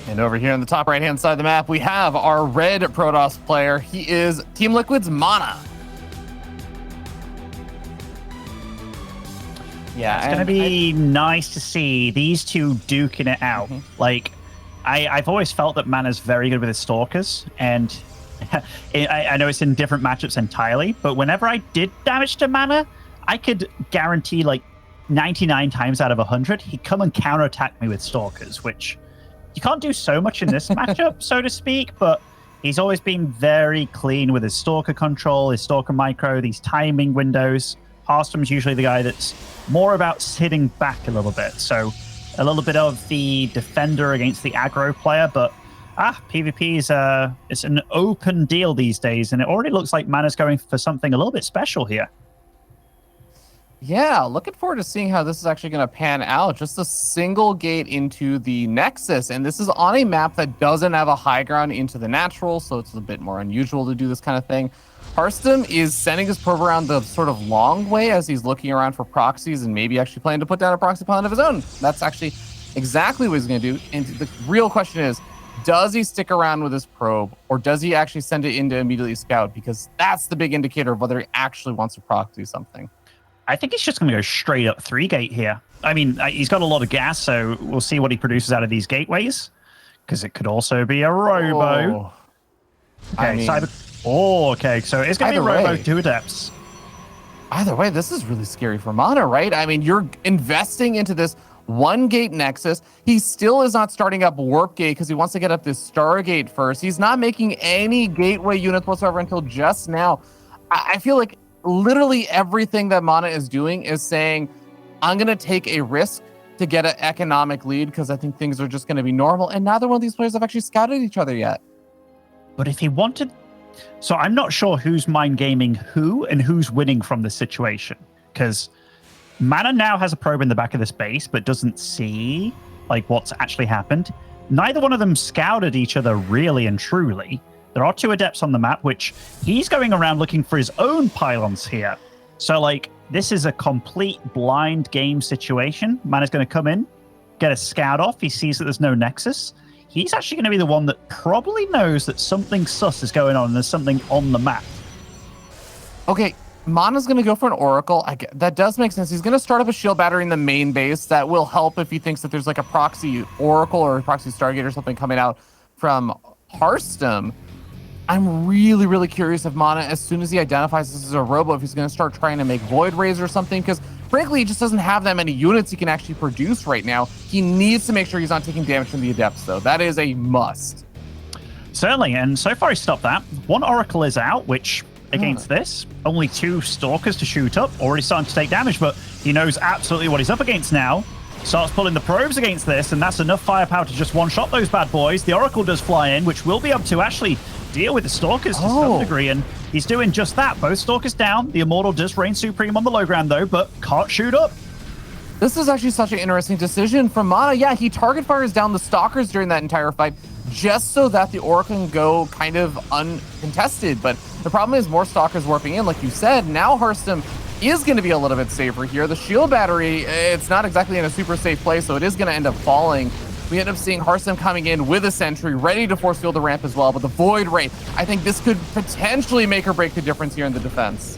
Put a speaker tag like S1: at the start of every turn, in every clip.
S1: And over here on the top right-hand side of the map, we have our red Protoss player. He is Team Liquid's MaNa.
S2: Yeah, it's going to be nice to see these two duking it out. Like, I've always felt that MaNa's very good with his Stalkers, and I know it's in different matchups entirely, but whenever I did damage to MaNa, I could guarantee like 99 times out of 100, he'd come and counterattack me with Stalkers, which you can't do so much in this matchup, so to speak, but he's always been very clean with his Stalker control, his Stalker micro, these timing windows. Harstem's usually the guy that's more about sitting back a little bit, so a little bit of the defender against the aggro player, but PvP is it's an open deal these days, and it already looks like MaNa's going for something a little bit special here.
S1: Yeah, looking forward to seeing how this is actually going to pan out. Just a single gate into the Nexus, and this is on a map that doesn't have a high ground into the natural, so it's a bit more unusual to do this kind of thing. Harstem is sending his probe around the sort of long way as he's looking around for proxies and maybe actually planning to put down a proxy pilot of his own. That's actually exactly what he's going to do. And the real question is, does he stick around with his probe, or does he actually send it in to immediately scout? Because that's the big indicator of whether he actually wants to proxy something.
S2: I think he's just going to go straight up 3-gate here. I mean, he's got a lot of gas, so we'll see what he produces out of these gateways, because it could also be a Robo. Okay, okay, so it's going to be a Robo 2 Adepts.
S1: Either way, this is really scary for MaNa, right? I mean, you're investing into this 1-gate Nexus. He still is not starting up Warp Gate because he wants to get up this Stargate first. He's not making any gateway units whatsoever until just now. I feel like literally everything that MaNa is doing is saying, I'm going to take a risk to get an economic lead because I think things are just going to be normal. And neither one of these players have actually scouted each other yet.
S2: But if he wanted... So I'm not sure who's mind gaming who and who's winning from this situation, because MaNa now has a probe in the back of this base, but doesn't see like what's actually happened. Neither one of them scouted each other really and truly. There are 2 Adepts on the map, which he's going around looking for his own pylons here. So, like, this is a complete blind game situation. MaNa's going to come in, get a scout off. He sees that there's no Nexus. He's actually going to be the one that probably knows that something sus is going on and there's something on the map.
S1: Okay, MaNa's going to go for an Oracle. That does make sense. He's going to start up a shield battery in the main base. That will help if he thinks that there's like a proxy Oracle or a proxy Stargate or something coming out from Harstem. I'm really, really curious if MaNa, as soon as he identifies this as a Robo, if he's going to start trying to make Void Rays or something, because frankly, he just doesn't have that many units he can actually produce right now. He needs to make sure he's not taking damage from the Adepts, though. That is a must.
S2: Certainly, and so far he's stopped that. 1 Oracle is out, which, against this, only 2 Stalkers to shoot up, already starting to take damage, but he knows absolutely what he's up against now. Starts pulling the probes against this, and that's enough firepower to just one-shot those bad boys. The Oracle does fly in, which will be able to actually deal with the Stalkers to some degree, and he's doing just that. Both Stalkers down. The Immortal does reign supreme on the low ground, though, but can't shoot up.
S1: This is actually such an interesting decision from MaNa. Yeah, he target fires down the Stalkers during that entire fight, just so that the Oracle can go kind of uncontested. But the problem is more Stalkers warping in, like you said. Now Harstem is going to be a little bit safer here. The shield battery, it's not exactly in a super safe place, so it is going to end up falling. We end up seeing Harstem coming in with a sentry, ready to force field the ramp as well. But the Void Ray, I think this could potentially make or break the difference here in the defense.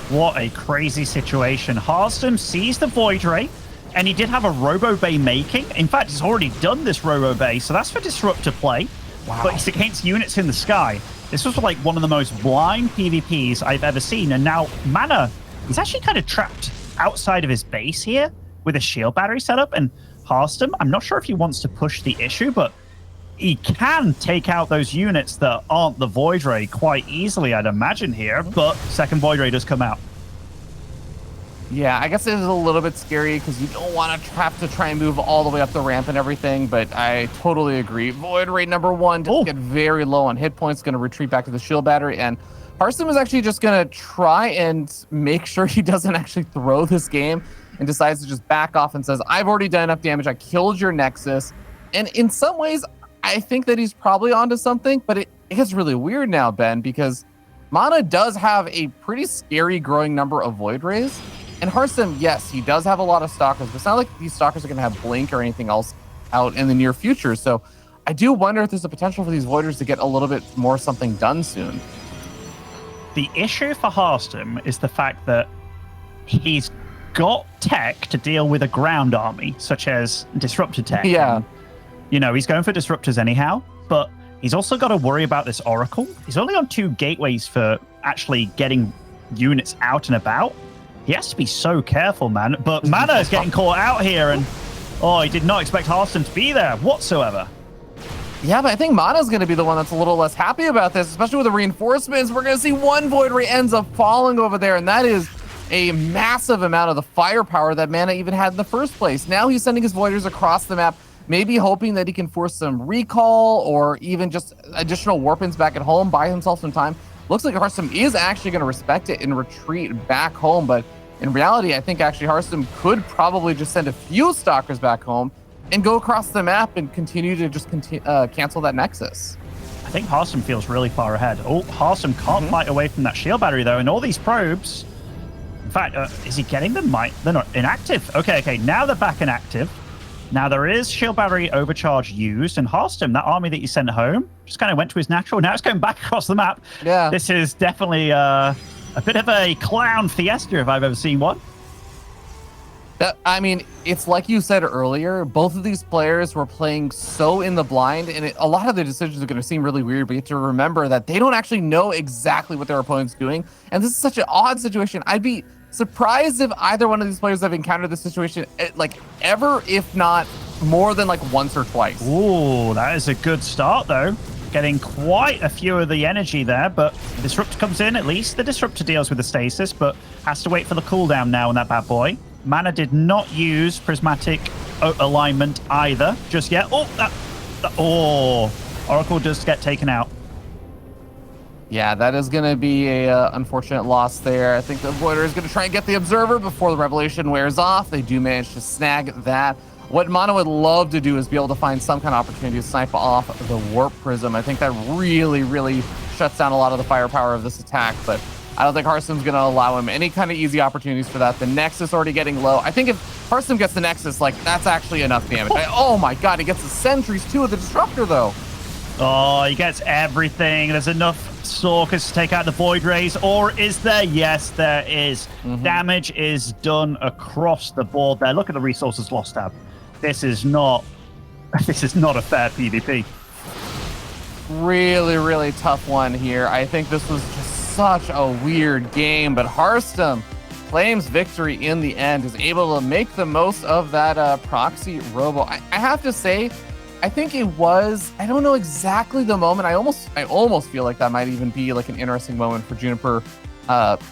S2: What a crazy situation. Harstem sees the Void Ray, and he did have a Robo Bay making. In fact, he's already done this Robo Bay, so that's for Disruptor play. Wow. But it's against units in the sky. This was like one of the most blind PvPs I've ever seen. And now MaNa, he's actually kind of trapped outside of his base here with a shield battery setup. And Harstem, I'm not sure if he wants to push the issue, but he can take out those units that aren't the Void Ray quite easily, I'd imagine here, but second Void Ray does come out.
S1: Yeah, I guess it is a little bit scary because you don't want to have to try and move all the way up the ramp and everything, but I totally agree. Void Ray number 1 does get very low on hit points, going to retreat back to the shield battery, and Harstem is actually just going to try and make sure he doesn't actually throw this game and decides to just back off and says, I've already done enough damage. I killed your Nexus. And in some ways, I think that he's probably onto something, but it gets really weird now, Ben, because MaNa does have a pretty scary growing number of Void Rays. And Harstem, yes, he does have a lot of Stalkers, but it's not like these Stalkers are going to have Blink or anything else out in the near future. So I do wonder if there's a potential for these Voiders to get a little bit more something done soon.
S2: The issue for Harstem is the fact that he's got tech to deal with a ground army, such as disruptor tech.
S1: Yeah.
S2: And, you know, he's going for disruptors anyhow, but he's also got to worry about this Oracle. He's only on 2 gateways for actually getting units out and about. He has to be so careful, man. But MaNa is getting caught out here, and he did not expect Harstem to be there whatsoever.
S1: Yeah, but I think MaNa's going to be the one that's a little less happy about this, especially with the reinforcements. We're going to see one Void Ray ends up falling over there, and that is a massive amount of the firepower that MaNa even had in the first place. Now he's sending his Voiders across the map, maybe hoping that he can force some recall or even just additional warpins back at home, buy himself some time. Looks like Harstem is actually going to respect it and retreat back home, but in reality, I think actually Harstem could probably just send a few Stalkers back home and go across the map and continue to just cancel that Nexus.
S2: I think Harstem feels really far ahead. Harstem can't fight away from that shield battery, though, and all these probes. In fact, is he getting them? They're not inactive. Okay, now they're back inactive. Now there is shield battery overcharge used, and Harstem, that army that you sent home, just kind of went to his natural. Now it's going back across the map.
S1: Yeah.
S2: This is definitely a bit of a clown fiesta if I've ever seen one.
S1: I mean, it's like you said earlier, both of these players were playing so in the blind, and a lot of the decisions are going to seem really weird, but you have to remember that they don't actually know exactly what their opponent's doing, and this is such an odd situation. I'd be surprised if either one of these players have encountered this situation, like, ever, if not more than, like, once or twice.
S2: Ooh, that is a good start, though. Getting quite a few of the energy there, but Disruptor comes in, at least. The Disruptor deals with the stasis, but has to wait for the cooldown now on that bad boy. MaNa did not use Prismatic alignment either just yet. Oracle does get taken out.
S1: Yeah, that is going to be a unfortunate loss there. I think the Voider is going to try and get the Observer before the Revelation wears off. They do manage to snag that. What MaNa would love to do is be able to find some kind of opportunity to snipe off the Warp Prism. I think that really, really shuts down a lot of the firepower of this attack, but I don't think Harstem's going to allow him any kind of easy opportunities for that. The Nexus already getting low. I think if Harstem gets the Nexus, like, that's actually enough damage. Oh my god, he gets the Sentries too with the Disruptor, though.
S2: Oh, he gets everything. There's enough Stalkers to take out the Void Rays, or is there? Yes, there is. Damage is done across the board there. Look at the resources lost tab. This is not a fair PvP.
S1: Really, really tough one here. I think this was just such a weird game, but Harstem claims victory in the end, is able to make the most of that proxy robo. I have to say, I think it was, I don't know exactly the moment. I almost feel like that might even be like an interesting moment for Juniper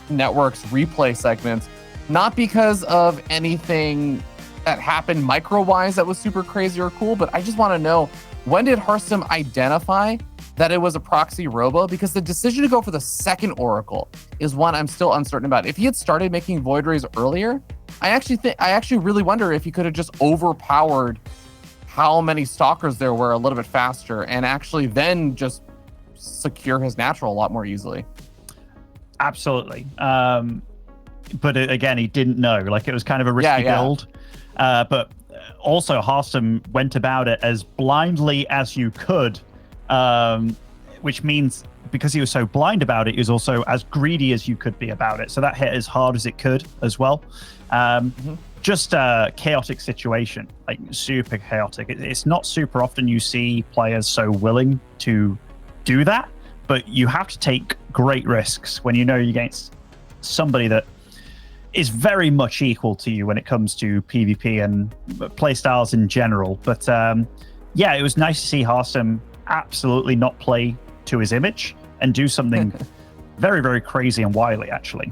S1: Network's replay segments. Not because of anything that happened micro-wise that was super crazy or cool, but I just want to know, when did Harstem identify that it was a proxy robo? Because the decision to go for the second Oracle is one I'm still uncertain about. If he had started making Void Rays earlier, I actually really wonder if he could have just overpowered how many Stalkers there were a little bit faster and actually then just secure his natural a lot more easily.
S2: Absolutely. But again, he didn't know. Like, it was kind of a risky build. But also, Harstem went about it as blindly as you could, which means because he was so blind about it, he was also as greedy as you could be about it. So that hit as hard as it could as well. Just a chaotic situation, like super chaotic. It's not super often you see players so willing to do that, but you have to take great risks when you know you're against somebody that is very much equal to you when it comes to PvP and playstyles in general. But yeah, it was nice to see Harstem absolutely not play to his image and do something very, very crazy and wily, actually.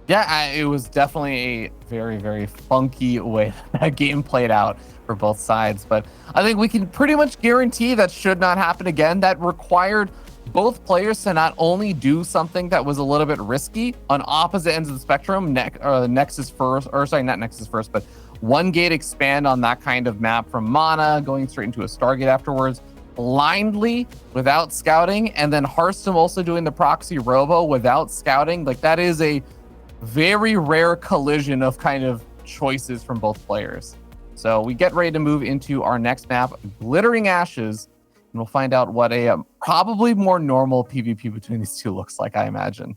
S1: Yeah, it was definitely a very, very funky way that game played out for both sides. But I think we can pretty much guarantee that should not happen again. That required both players to not only do something that was a little bit risky on opposite ends of the spectrum, Nexus first, or sorry, not Nexus first, but one gate expand on that kind of map from MaNa, going straight into a Stargate afterwards, blindly without scouting, and then Harstem also doing the proxy robo without scouting. Like, that is a very rare collision of kind of choices from both players. So we get ready to move into our next map, Glittering Ashes, and we'll find out what a probably more normal PvP between these two looks like, I imagine.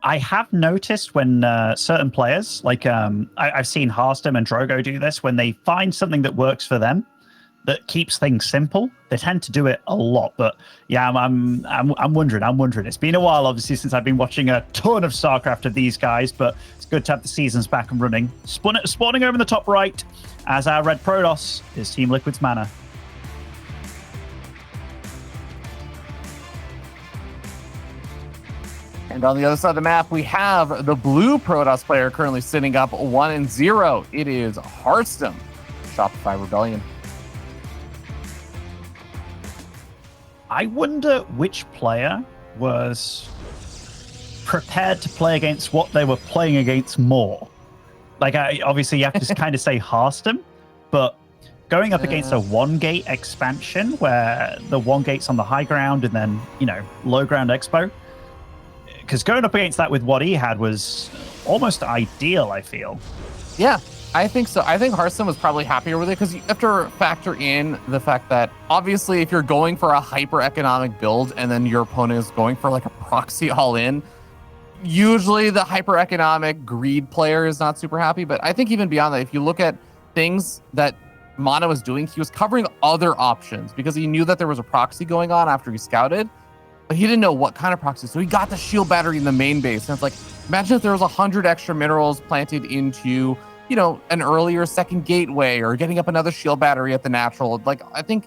S2: I have noticed when certain players, like I've seen Harstem and Drogo do this, when they find something that works for them, that keeps things simple, they tend to do it a lot. But yeah, I'm wondering. It's been a while, obviously, since I've been watching a ton of StarCraft of these guys, but it's good to have the seasons back and running. Spawning over in the top right as our red Protoss is Team Liquid's MaNa.
S1: And on the other side of the map, we have the blue Protoss player currently sitting up 1-0. It is Harstem, Shopify Rebellion.
S2: I wonder which player was prepared to play against what they were playing against more. Like, obviously, you have to kind of say Harstem, but going up against a one-gate expansion where the one gate's on the high ground and then, low ground expo, because going up against that with what he had was almost ideal, I feel.
S1: Yeah, I think so. I think Harstem was probably happier with it because you have to factor in the fact that obviously if you're going for a hyper economic build and then your opponent is going for like a proxy all in, usually the hyper economic greed player is not super happy. But I think even beyond that, if you look at things that MaNa was doing, he was covering other options because he knew that there was a proxy going on after he scouted, but he didn't know what kind of proxy. So he got the shield battery in the main base. And it's like, imagine if there was 100 extra minerals planted into an earlier second gateway or getting up another shield battery at the natural. Like, I think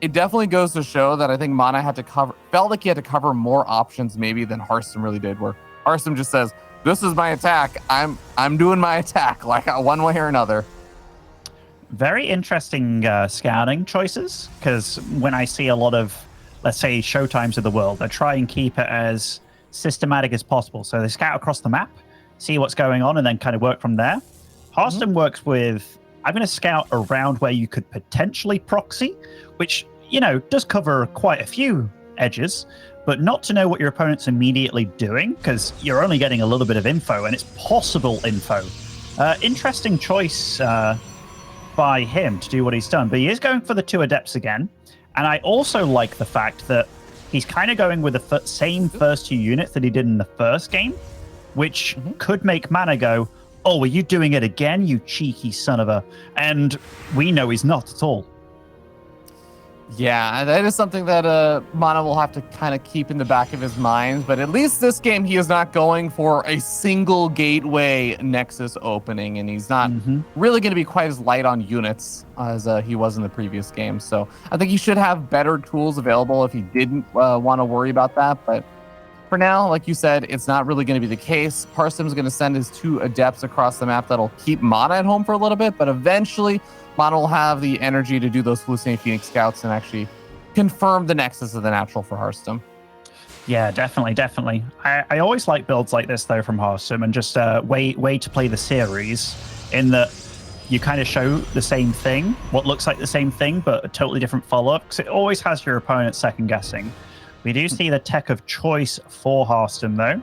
S1: it definitely goes to show that I think MaNa felt like he had to cover more options maybe than Harstem really did, where Harstem just says, this is my attack. I'm doing my attack like one way or another.
S2: Very interesting scouting choices, because when I see a lot of, let's say, Showtimes of the world, they try and keep it as systematic as possible. So they scout across the map, see what's going on, and then kind of work from there. Harstem works with, I'm going to scout around where you could potentially proxy, which, does cover quite a few edges, but not to know what your opponent's immediately doing, because you're only getting a little bit of info, and it's possible info. Interesting choice by him to do what he's done, but he is going for the 2 Adepts again, and I also like the fact that he's kind of going with the same first 2 units that he did in the first game, which could make MaNa go, oh, were you doing it again, you cheeky son of a... And we know he's not at all.
S1: Yeah, that is something that MaNa will have to kind of keep in the back of his mind. But at least this game, he is not going for a single gateway Nexus opening, and he's not really going to be quite as light on units as he was in the previous game. So I think he should have better tools available if he didn't want to worry about that. But for now, like you said, it's not really going to be the case. Harstem's going to send his 2 Adepts across the map that'll keep MaNa at home for a little bit, but eventually MaNa will have the energy to do those Hallucinating Phoenix scouts and actually confirm the Nexus of the natural for Harstem.
S2: Yeah, definitely. I always like builds like this, though, from Harstem, and just way to play the series in that you kind of show the same thing, what looks like the same thing, but a totally different follow-up, because it always has your opponent second-guessing. We do see the tech of choice for Harstem, though,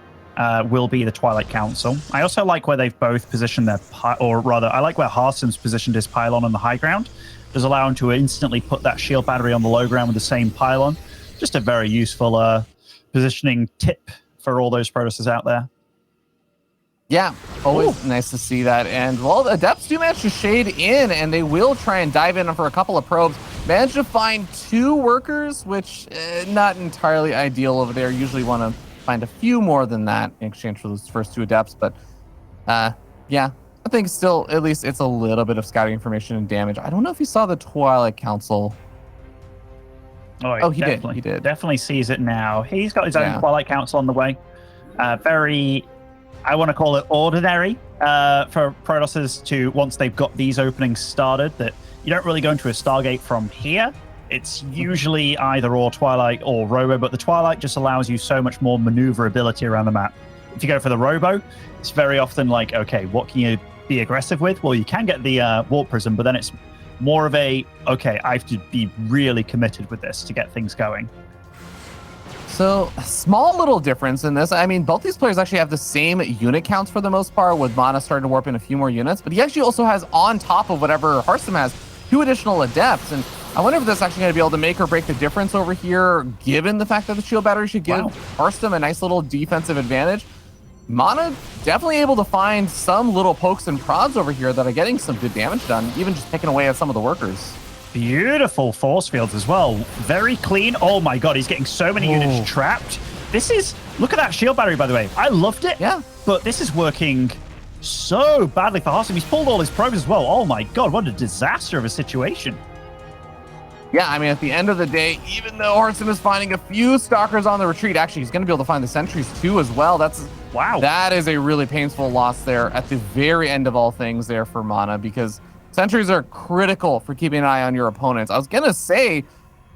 S2: will be the Twilight Council. I also like where they've both positioned their, or rather, I like where Harstem's positioned his pylon on the high ground. Does allow him to instantly put that shield battery on the low ground with the same pylon. Just a very useful positioning tip for all those Protosses out there.
S1: Yeah, always nice to see that. And, well, the Adepts do manage to shade in, and they will try and dive in for a couple of probes. Managed to find 2 workers, which not entirely ideal over there. Usually want to find a few more than that in exchange for those first 2 Adepts. But, yeah, I think still, at least it's a little bit of scouting information and damage. I don't know if you saw the Twilight Council.
S2: Oh,
S1: he did.
S2: Definitely sees it now. He's got his own Twilight Council on the way. Very... I want to call it ordinary for Protosses to, once they've got these openings started, that you don't really go into a Stargate from here. It's usually either or Twilight or Robo, but the Twilight just allows you so much more maneuverability around the map. If you go for the Robo, it's very often like, okay, what can you be aggressive with? Well, you can get the Warp Prism, but then it's more of a, okay, I have to be really committed with this to get things going.
S1: So, a small little difference in this. I mean, both these players actually have the same unit counts for the most part, with MaNa starting to warp in a few more units, but he actually also has, on top of whatever Harstem has, 2 additional adepts. And I wonder if that's actually going to be able to make or break the difference over here, given the fact that the shield battery should give Harstem a nice little defensive advantage. MaNa definitely able to find some little pokes and prods over here that are getting some good damage done, even just picking away at some of the workers.
S2: Beautiful force fields as well. Very clean. Oh my god, he's getting so many units trapped. This is... Look at that shield battery, by the way. I loved it.
S1: Yeah.
S2: But this is working so badly for Harstem. He's pulled all his probes as well. Oh my god, what a disaster of a situation.
S1: Yeah, I mean, at the end of the day, even though Harstem is finding a few stalkers on the retreat, actually, he's going to be able to find the sentries too as well. Wow. That is a really painful loss there at the very end of all things there for MaNa, because sentries are critical for keeping an eye on your opponents. I was going to say,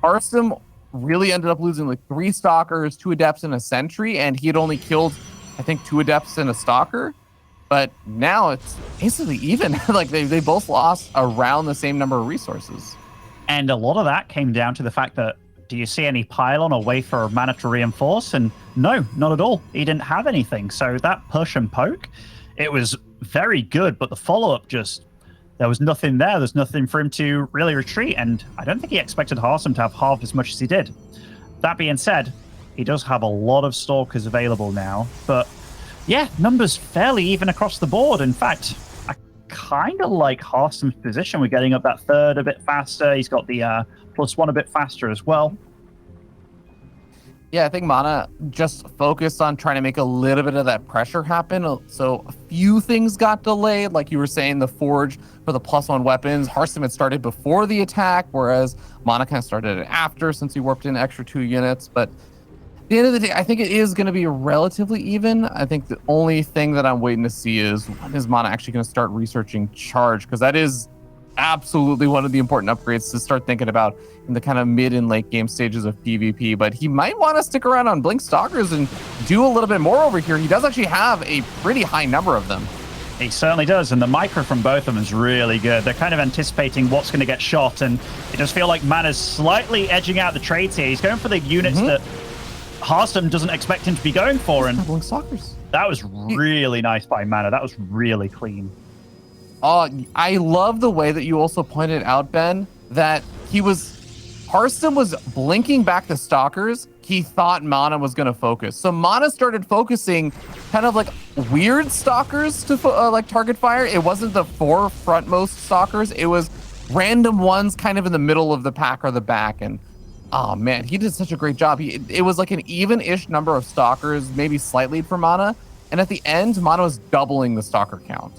S1: Harstem really ended up losing like 3 stalkers, 2 adepts, and a sentry, and he had only killed, I think, 2 adepts and a stalker. But now it's basically even. Like, they both lost around the same number of resources.
S2: And a lot of that came down to the fact that, do you see any pylon or way for MaNa to reinforce? And no, not at all. He didn't have anything. So that push and poke, it was very good, but the follow-up just, there was nothing there. There's nothing for him to really retreat. And I don't think he expected Harstem to have half as much as he did. That being said, he does have a lot of stalkers available now. But yeah, numbers fairly even across the board. In fact, kind of like Harstem's position. We're getting up that third a bit faster. He's got the +1 a bit faster as well.
S1: Yeah, I think MaNa just focused on trying to make a little bit of that pressure happen. So a few things got delayed. Like you were saying, the forge for the +1 weapons. Harstem had started before the attack, whereas MaNa kind of started it after, since he warped in extra 2 units. But at the end of the day, I think it is going to be relatively even. I think the only thing that I'm waiting to see is, when is MaNa actually going to start researching charge? Because that is absolutely one of the important upgrades to start thinking about in the kind of mid and late game stages of PvP. But he might want to stick around on Blink Stalkers and do a little bit more over here. He does actually have a pretty high number of them.
S2: He certainly does, and the micro from both of them is really good. They're kind of anticipating what's going to get shot, and it does feel like MaNa's slightly edging out the trades here. He's going for the units that Harstem doesn't expect him to be going for, and
S1: Blink Stalkers.
S2: That was really nice by MaNa. That was really clean.
S1: I love the way that you also pointed out, Ben, that Harstem was blinking back the stalkers. He thought MaNa was going to focus. So MaNa started focusing kind of like weird stalkers to like target fire. It wasn't the 4 frontmost stalkers. It was random ones kind of in the middle of the pack or the back. And oh man, he did such a great job. It was like an even-ish number of stalkers, maybe slightly for MaNa. And at the end, MaNa was doubling the stalker count.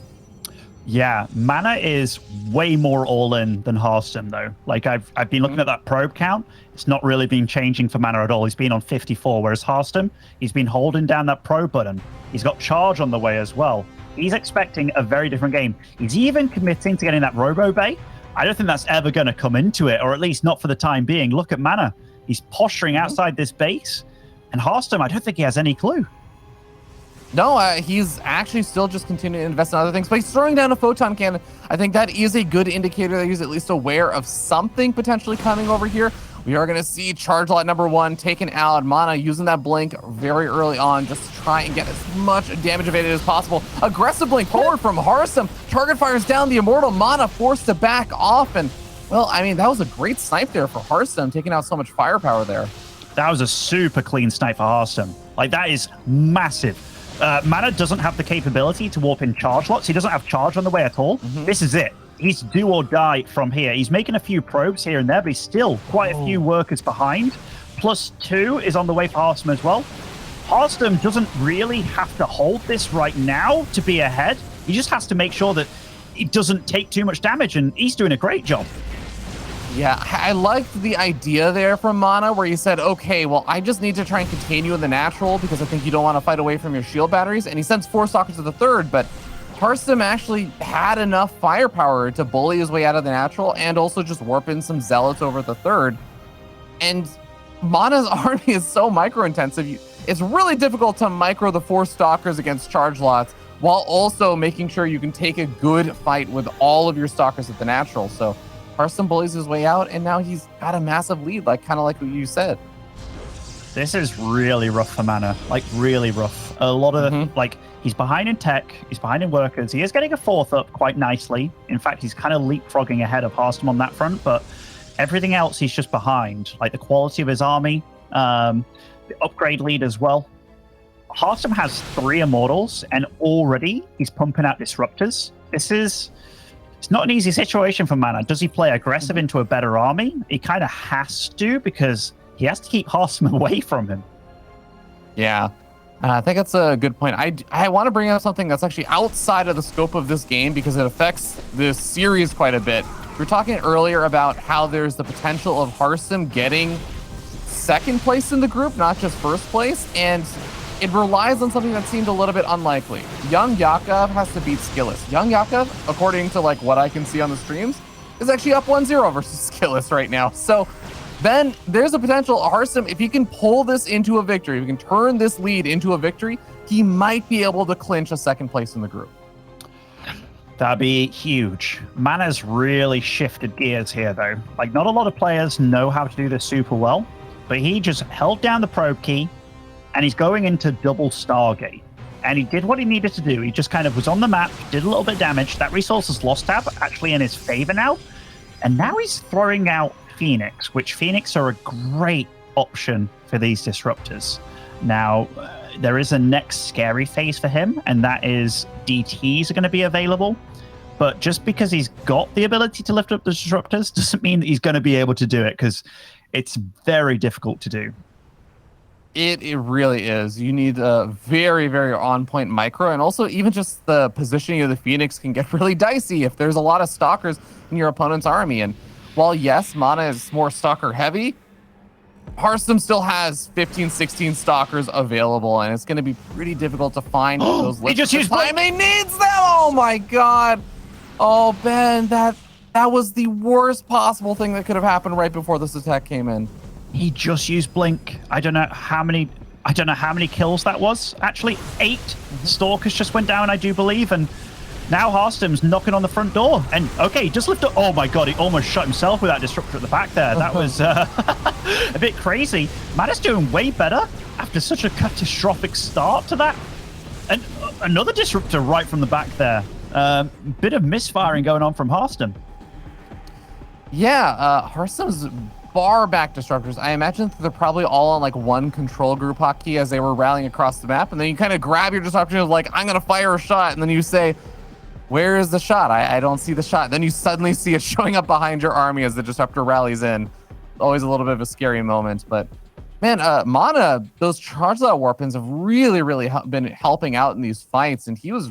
S2: Yeah, MaNa is way more all-in than Harstem, though. Like, I've been looking at that probe count. It's not really been changing for MaNa at all. He's been on 54, whereas Harstem, he's been holding down that probe button. He's got charge on the way as well. He's expecting a very different game. He's even committing to getting that Robo Bay. I don't think that's ever going to come into it, or at least not for the time being. Look at MaNa. He's posturing outside this base. And Harstem, I don't think he has any clue.
S1: No, he's actually still just continuing to invest in other things, but he's throwing down a photon cannon. I think that is a good indicator that he's at least aware of something potentially coming over here. We are going to see charge lot number 1 taken out. MaNa using that blink very early on, just to try and get as much damage evaded as possible. Aggressive blink forward from Harstem. Target fires down the Immortal. MaNa forced to back off. And, well, I mean, that was a great snipe there for Harstem, taking out so much firepower there.
S2: That was a super clean snipe for Harstem. Like, that is massive. MaNa doesn't have the capability to warp in charge lots. He doesn't have charge on the way at all. This is it. He's do or die from here. He's making a few probes here and there, but he's still quite a few workers behind. +2 is on the way for Harstem as well. Harstem doesn't really have to hold this right now to be ahead. He just has to make sure that he doesn't take too much damage, and he's doing a great job.
S1: Yeah, I liked the idea there from MaNa, where he said, okay, well, I just need to try and contain you in the natural because I think you don't want to fight away from your shield batteries. And he sends 4 stalkers to the third, but Harstem actually had enough firepower to bully his way out of the natural and also just warp in some zealots over the third. And MaNa's army is so micro-intensive. It's really difficult to micro the 4 stalkers against charge lots while also making sure you can take a good fight with all of your stalkers at the natural. So Harstem bullies his way out, and now he's got a massive lead, kind of like what you said.
S2: This is really rough for MaNa. Like, really rough. A lot of, like, he's behind in tech, he's behind in workers. He is getting a 4th up quite nicely. In fact, he's kind of leapfrogging ahead of Harstem on that front, but everything else he's just behind. Like, the quality of his army, the upgrade lead as well. Harstem has 3 Immortals, and already he's pumping out Disruptors. It's not an easy situation for MaNa. Does he play aggressive into a better army? He kind of has to, because he has to keep Harstem away from him.
S1: Yeah, I think that's a good point. I want to bring up something that's actually outside of the scope of this game because it affects this series quite a bit. We were talking earlier about how there's the potential of Harstem getting 2nd place in the group, not just 1st place, and it relies on something that seemed a little bit unlikely. Young Yakov has to beat Skilless. Young Yakov, according to like what I can see on the streams, is actually up 1-0 versus Skilless right now. So then there's a potential Harstem, if he can pull this into a victory, if he can turn this lead into a victory, he might be able to clinch a 2nd place in the group.
S2: That'd be huge. MaNa's really shifted gears here, though. Like, not a lot of players know how to do this super well, but he just held down the probe key, and he's going into double Stargate. And he did what he needed to do. He just kind of was on the map, did a little bit of damage. That resources lost tab actually in his favor now. And now he's throwing out Phoenix, which Phoenix are a great option for these disruptors. Now, there is a next scary phase for him, and that is DTs are going to be available. But just because he's got the ability to lift up the disruptors doesn't mean that he's going to be able to do it, because it's very difficult to do.
S1: It really is. You need a very, very on-point micro, and also even just the positioning of the Phoenix can get really dicey if there's a lot of stalkers in your opponent's army. And while, yes, MaNa is more stalker-heavy, Harstem still has 15, 16 stalkers available, and it's going to be pretty difficult to find those lists.
S2: He just used
S1: time he needs them! Oh, my God! Oh, Ben, that was the worst possible thing that could have happened right before this attack came in.
S2: He just used Blink. I don't know how many kills that was. Actually, 8 stalkers just went down, I do believe, and now Harstem's knocking on the front door. And okay, just lift up. Oh my God, he almost shot himself with that disruptor at the back there. That was a bit crazy. MaNa's doing way better after such a catastrophic start to that. And another disruptor right from the back there. Bit of misfiring going on from Harstem.
S1: Yeah, Harstem's far back disruptors. I imagine that they're probably all on like one control group hotkey as they were rallying across the map, and then you kind of grab your disruptor and like, I'm gonna fire a shot, and then you say, where is the shot? I don't see the shot. Then you suddenly see it showing up behind your army as the disruptor rallies in. Always a little bit of a scary moment, but man, MaNa, those charge out warpins have really been helping out in these fights, and he was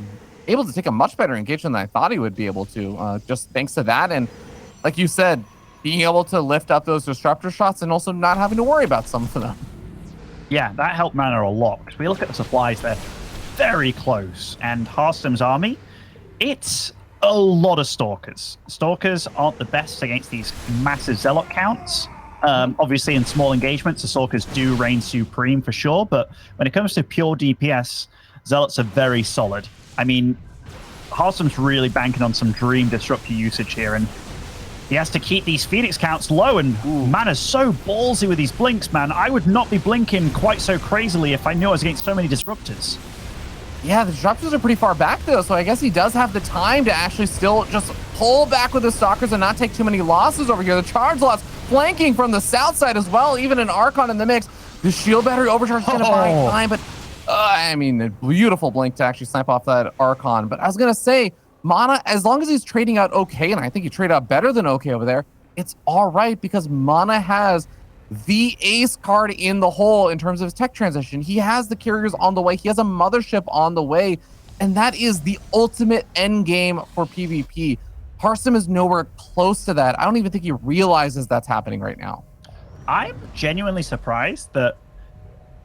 S1: able to take a much better engagement than I thought he would be able to, just thanks to that. And like you said, being able to lift up those disruptor shots and also not having to worry about some of them.
S2: Yeah, that helped MaNa a lot. Because we look at the supplies, they're very close. And Harstem's army, it's a lot of Stalkers. Stalkers aren't the best against these massive Zealot counts. Obviously, in small engagements, the Stalkers do reign supreme for sure. But when it comes to pure DPS, Zealots are very solid. I mean, Harstem's really banking on some Dream Disruptor usage here. And he has to keep these Phoenix counts low, and MaNa's so ballsy with these blinks, man. I would not be blinking quite so crazily if I knew I was against so many disruptors.
S1: Yeah, the disruptors are pretty far back, though, so I guess he does have the time to actually still just pull back with the stalkers and not take too many losses over here. The charge loss flanking from the south side as well, even an Archon in the mix. The shield battery overcharge is going to buy time, but I mean, a beautiful blink to actually snipe off that Archon. But I was going to say, MaNa, as long as he's trading out okay, and I think he traded out better than okay over there, it's all right because MaNa has the ace card in the hole in terms of his tech transition. He has the carriers on the way. He has a mothership on the way, and that is the ultimate end game for PvP. Harstem is nowhere close to that. I don't even think he realizes that's happening right now.
S2: I'm genuinely surprised that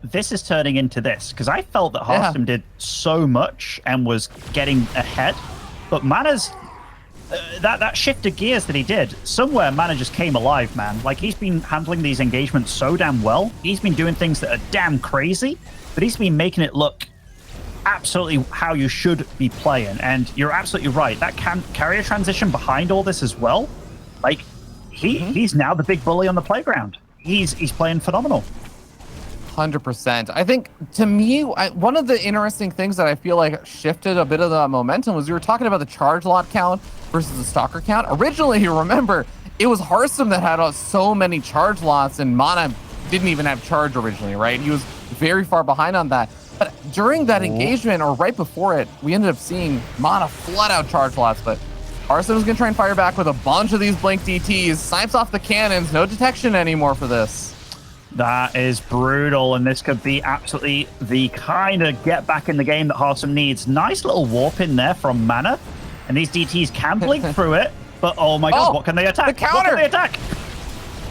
S2: this is turning into this, because I felt that Harstem did so much and was getting ahead. But MaNa's that shift of gears that he did, somewhere MaNa just came alive, man. Like, he's been handling these engagements so damn well. He's been doing things that are damn crazy, but he's been making it look absolutely how you should be playing. And you're absolutely right. That carrier transition behind all this as well, like, he's now the big bully on the playground. He's playing phenomenal.
S1: 100%. I think, to me, one of the interesting things that I feel like shifted a bit of the momentum was we were talking about the charge lot count versus the stalker count. Originally, you remember, it was Harstem that had so many charge lots, and MaNa didn't even have charge originally, right? He was very far behind on that. But during that engagement, or right before it, we ended up seeing MaNa flood out charge lots, but Harstem was going to try and fire back with a bunch of these blink DTs, snipes off the cannons, no detection anymore for this.
S2: That is brutal, and this could be absolutely the kind of get back in the game that Harstem needs. Nice little warp in there from MaNa, and these DTs can blink through it, but oh my god, what can they attack?
S1: The counter!
S2: What can they attack?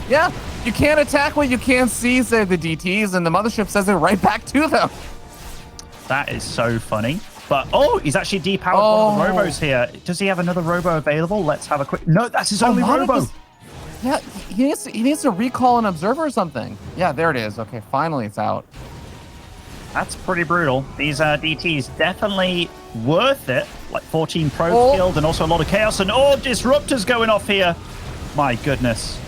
S1: Yeah, you can't attack what you can't see, say the DTs, and the mothership says it right back to them.
S2: That is so funny. But, oh, he's actually depowered one of the robos here. Does he have another robo available? Let's have a quick... No, that's his only robo.
S1: Yeah, he needs to recall an observer or something. Yeah, there it is. Okay, finally it's out.
S2: That's pretty brutal. These DTs definitely worth it. Like 14 probes killed and also a lot of chaos. And, disruptors going off here. My goodness.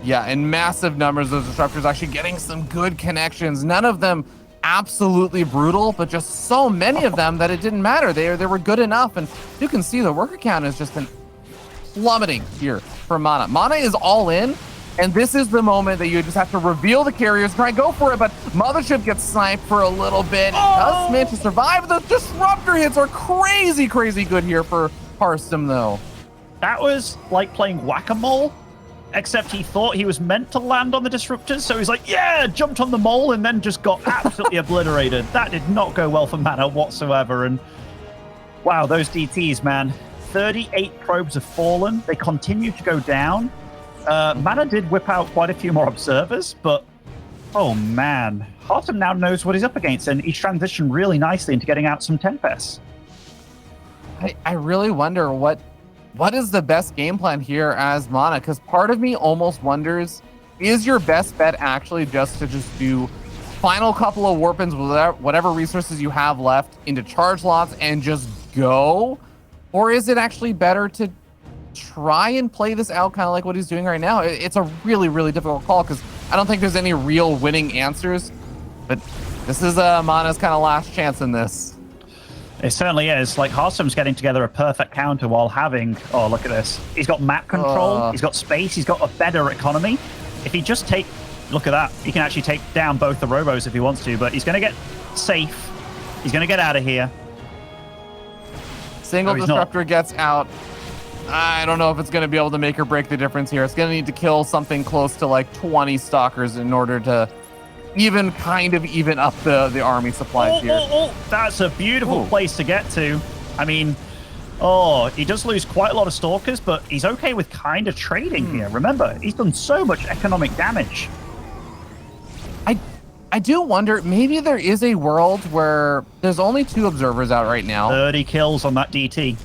S1: Yeah, in massive numbers, those disruptors actually getting some good connections. None of them absolutely brutal, but just so many of them that it didn't matter. They were good enough, and you can see the worker count has just been plummeting here for MaNa. MaNa is all in, and this is the moment that you just have to reveal the carriers, try and go for it, but Mothership gets sniped for a little bit. Does manage to survive. The disruptor hits are crazy good here for Harstem, though.
S2: That was like playing whack-a-mole, except he thought he was meant to land on the disruptors, so he's like, yeah, jumped on the mole and then just got absolutely obliterated. That did not go well for MaNa whatsoever, and wow, those DTs, man. 38 probes have fallen. They continue to go down. MaNa did whip out quite a few more observers, but oh man, Harstem now knows what he's up against, and he's transitioned really nicely into getting out some Tempests.
S1: I really wonder what is the best game plan here as MaNa, because part of me almost wonders, is your best bet actually just to do final couple of warpins with whatever resources you have left into charge lots and just go? Or is it actually better to try and play this out kind of like what he's doing right now? It's a really difficult call, because I don't think there's any real winning answers, but this is MaNa's kind of last chance in this.
S2: It certainly is. Like, Harstem's getting together a perfect counter while having... Oh, look at this. He's got map control. He's got space. He's got a better economy. If he just take... Look at that. He can actually take down both the robos if he wants to, but he's going to get safe. He's going to get out of here.
S1: Single disruptor gets out. I don't know if it's going to be able to make or break the difference here. It's going to need to kill something close to like 20 stalkers in order to even up the army supplies here.
S2: That's a beautiful place to get to. I mean, he does lose quite a lot of stalkers, but he's okay with kind of trading here. Remember, he's done so much economic damage.
S1: I do wonder, maybe there is a world where there's only 2 observers out right now.
S2: 30 kills on that DT.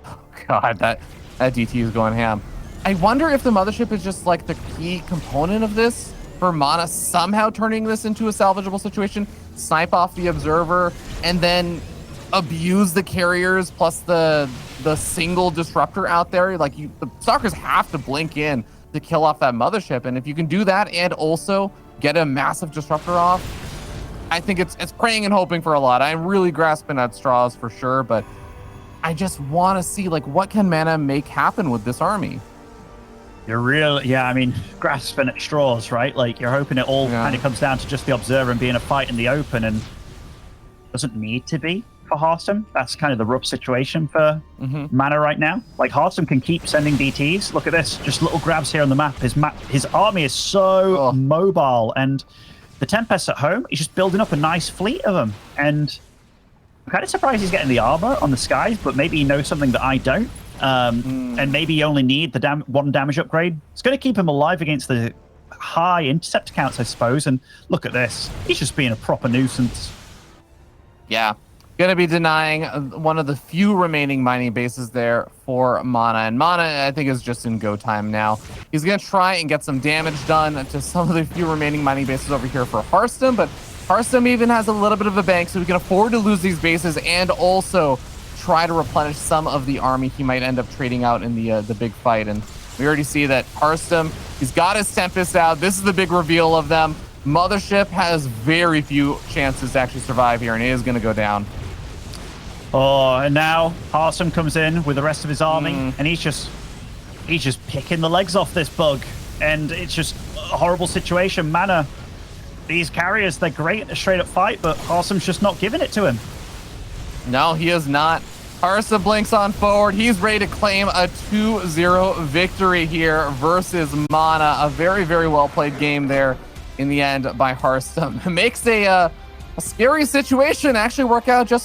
S1: Oh god, that DT is going ham. I wonder if the mothership is just like the key component of this, for MaNa somehow turning this into a salvageable situation, snipe off the observer, and then abuse the carriers plus the single disruptor out there. Like, the stalkers have to blink in to kill off that mothership, and if you can do that and also get a massive disruptor off, I think it's praying and hoping for a lot. I'm really grasping at straws for sure, but I just want to see, like, what can MaNa make happen with this army?
S2: You're I mean, grasping at straws, right? Like, you're hoping it all kind of comes down to just the observer and being a fight in the open, and doesn't need to be for Harstem. That's kind of the rough situation for MaNa right now. Like, Harstem can keep sending DTs. Look at this, just little grabs here on the map. His army is so mobile, and the Tempests at home, he's just building up a nice fleet of them. And I'm kind of surprised he's getting the armor on the skies, but maybe he knows something that I don't. And maybe you only need the one damage upgrade. It's going to keep him alive against the high intercept counts, I suppose. And look at this. He's just being a proper nuisance.
S1: Yeah. Going to be denying one of the few remaining mining bases there for MaNa. And MaNa, I think, is just in go time now. He's going to try and get some damage done to some of the few remaining mining bases over here for Harstem. But Harstem even has a little bit of a bank, so he can afford to lose these bases and also try to replenish some of the army he might end up trading out in the big fight. And we already see that Harstem, he's got his Tempest out. This is the big reveal of them. Mothership has very few chances to actually survive here, and it is going to go down.
S2: Oh, and now Harstem comes in with the rest of his army, and he's just picking the legs off this bug, and it's just a horrible situation. MaNa, these carriers, they're great at a straight-up fight, but Harstem's just not giving it to him.
S1: No, he is not. Harstem blinks on forward. He's ready to claim a 2-0 victory here versus MaNa. A very, very well-played game there in the end by Harstem. Makes a scary situation actually work out just fine.